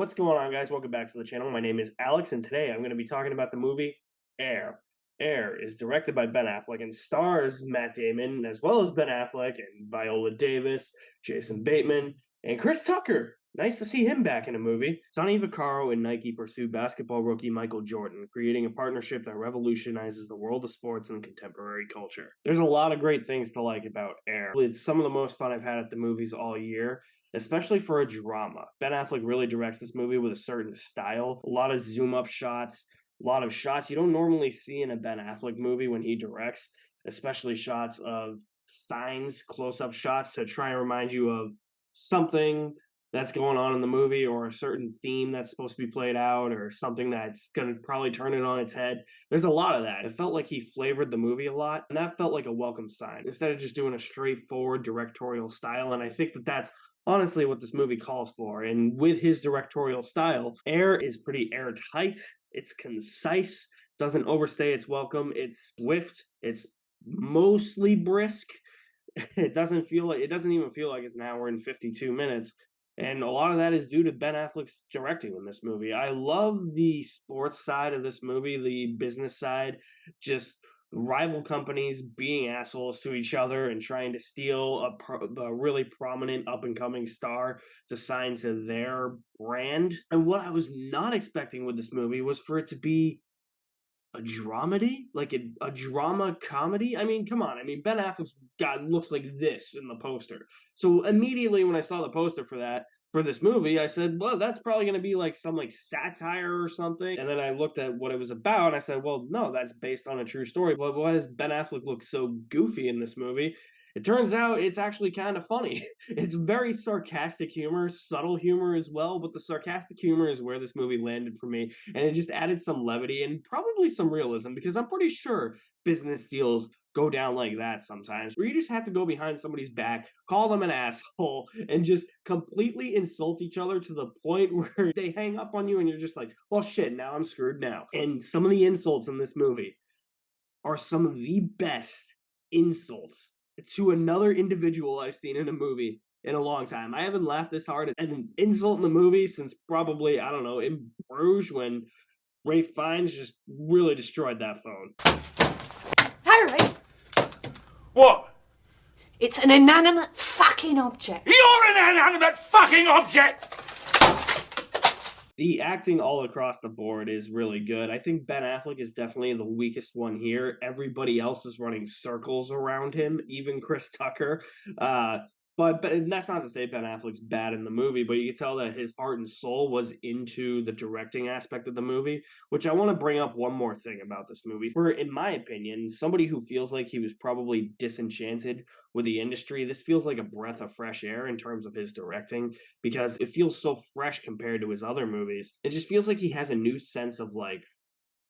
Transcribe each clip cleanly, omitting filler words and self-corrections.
What's going on, guys? Welcome back to the channel. My name is Alex, and today I'm going to be talking about the movie Air. Air is directed by Ben Affleck and stars Matt Damon, as well as Ben Affleck and Viola Davis, Jason Bateman, and Chris Tucker. Nice to see him back in a movie. Sonny Vaccaro and Nike pursued basketball rookie Michael Jordan, creating a partnership that revolutionizes the world of sports and contemporary culture. There's a lot of great things to like about Air. It's some of the most fun I've had at the movies all year, especially for a drama. Ben Affleck really directs this movie with a certain style, a lot of zoom up shots, a lot of shots you don't normally see in a Ben Affleck movie when he directs, especially shots of signs, close up shots to try and remind you of something that's going on in the movie or a certain theme that's supposed to be played out or something that's going to probably turn it on its head. There's a lot of that. It felt like he flavored the movie a lot, and that felt like a welcome sign instead of just doing a straightforward directorial style. And I think that that's honestly what this movie calls for. And with his directorial style, Air is pretty airtight, it's concise, doesn't overstay its welcome, it's swift, it's mostly brisk. It doesn't even feel like it's an hour and 52 minutes. And a lot of that is due to Ben Affleck's directing in this movie. I love the sports side of this movie, the business side, just rival companies being assholes to each other and trying to steal a really prominent up-and-coming star to sign to their brand. And what I was not expecting with this movie was for it to be a dramedy, like a drama comedy. I mean, come on. I mean, Ben Affleck's guy looks like this in the poster. So immediately when I saw the poster for this movie, I said, well, that's probably going to be like some like satire or something. And then I looked at what it was about. And I said, well, no, that's based on a true story. But why does Ben Affleck look so goofy in this movie? It turns out it's actually kind of funny. It's very sarcastic humor, subtle humor as well, but the sarcastic humor is where this movie landed for me, and it just added some levity and probably some realism, because I'm pretty sure business deals go down like that sometimes, where you just have to go behind somebody's back, call them an asshole, and just completely insult each other to the point where they hang up on you and you're just like, well, shit, now I'm screwed now. And some of the insults in this movie are some of the best insults to another individual I've seen in a movie in a long time. I haven't laughed this hard at an insult in the movie since probably, I don't know, in Bruges when Ralph Fiennes just really destroyed that phone. Harry! What? It's an inanimate fucking object. You're an inanimate fucking object! The acting all across the board is really good. I think Ben Affleck is definitely the weakest one here. Everybody else is running circles around him, even Chris Tucker. But that's not to say Ben Affleck's bad in the movie, but you can tell that his heart and soul was into the directing aspect of the movie, which I want to bring up one more thing about this movie. For, in my opinion, somebody who feels like he was probably disenchanted with the industry, this feels like a breath of fresh air in terms of his directing, because it feels so fresh compared to his other movies. It just feels like he has a new sense of, like,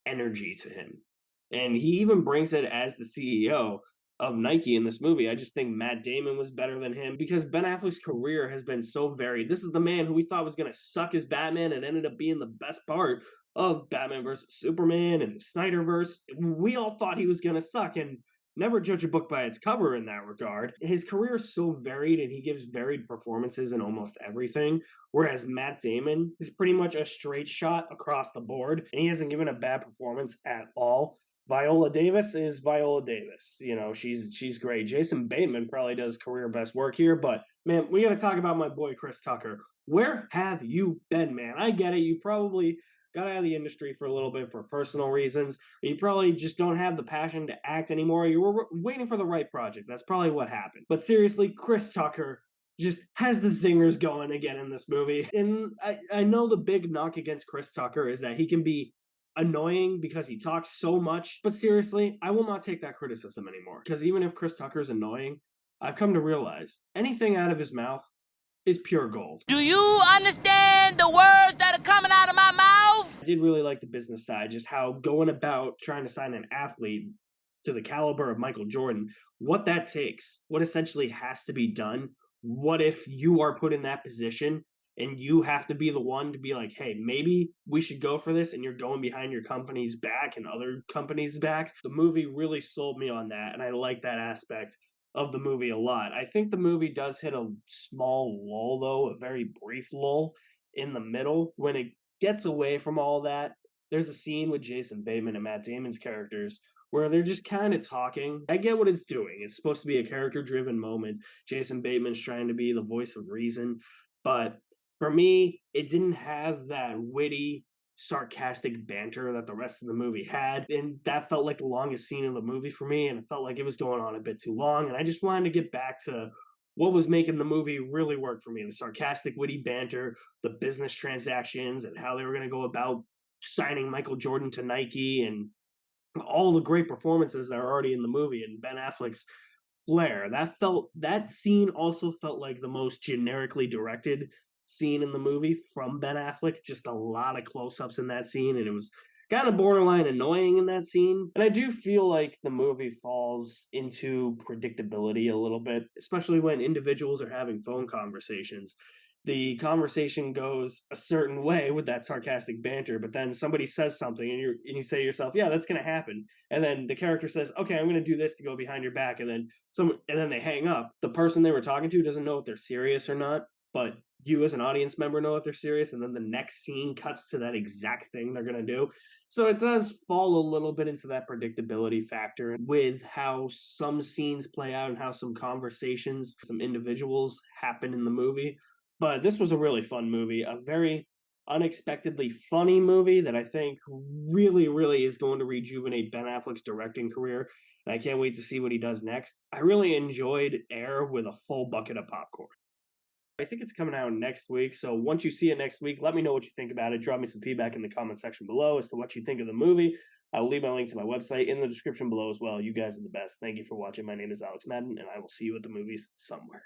energy to him. And he even brings it as the CEO of Nike in this movie. I just think Matt Damon was better than him, because Ben Affleck's career has been so varied. This is the man who we thought was going to suck as Batman and ended up being the best part of Batman vs. Superman and the Snyderverse. We all thought he was going to suck, and never judge a book by its cover in that regard. His career is so varied, and he gives varied performances in almost everything, whereas Matt Damon is pretty much a straight shot across the board, and he hasn't given a bad performance at all. Viola Davis is Viola Davis. You know, she's great. Jason Bateman probably does career best work here, but man, we got to talk about my boy Chris Tucker. Where have you been, man? I get it. You probably got out of the industry for a little bit for personal reasons. You probably just don't have the passion to act anymore. You were waiting for the right project. That's probably what happened. But seriously, Chris Tucker just has the zingers going again in this movie. And I know the big knock against Chris Tucker is that he can be annoying because he talks so much, but seriously, I will not take that criticism anymore, because even if Chris Tucker's annoying, I've come to realize anything out of his mouth is pure gold. Do you understand the words that are coming out of my mouth? I did really like the business side, just how going about trying to sign an athlete to the caliber of Michael Jordan, what that takes, what essentially has to be done. What if you are put in that position and you have to be the one to be like, hey, maybe we should go for this, and you're going behind your company's back and other companies' backs? The movie really sold me on that, and I like that aspect of the movie a lot. I think the movie does hit a small lull, though, a very brief lull, in the middle, when it gets away from all that, there's a scene with Jason Bateman and Matt Damon's characters where they're just kind of talking. I get what it's doing. It's supposed to be a character-driven moment. Jason Bateman's trying to be the voice of reason, but for me, it didn't have that witty, sarcastic banter that the rest of the movie had, and that felt like the longest scene of the movie for me, and it felt like it was going on a bit too long, and I just wanted to get back to what was making the movie really work for me: the sarcastic, witty banter, the business transactions, and how they were going to go about signing Michael Jordan to Nike, and all the great performances that are already in the movie, and Ben Affleck's flair. That scene also felt like the most generically directed scene in the movie from Ben Affleck. Just a lot of close-ups in that scene, and it was kind of borderline annoying in that scene. And I do feel like the movie falls into predictability a little bit, especially when individuals are having phone conversations. The conversation goes a certain way with that sarcastic banter, but then somebody says something and you say to yourself, yeah, that's going to happen. And then the character says, okay, I'm going to do this to go behind your back. And then they hang up. The person they were talking to doesn't know if they're serious or not, but you as an audience member know if they're serious. And then the next scene cuts to that exact thing they're going to do. So it does fall a little bit into that predictability factor with how some scenes play out and how some conversations, some individuals happen in the movie. But this was a really fun movie, a very unexpectedly funny movie that I think really, really is going to rejuvenate Ben Affleck's directing career. And I can't wait to see what he does next. I really enjoyed Air with a full bucket of popcorn. I think it's coming out next week, so once you see it next week, let me know what you think about it. Drop me some feedback in the comment section below as to what you think of the movie. I will leave my link to my website in the description below as well. You guys are the best. Thank you for watching. My name is Alex Madden, and I will see you at the movies somewhere.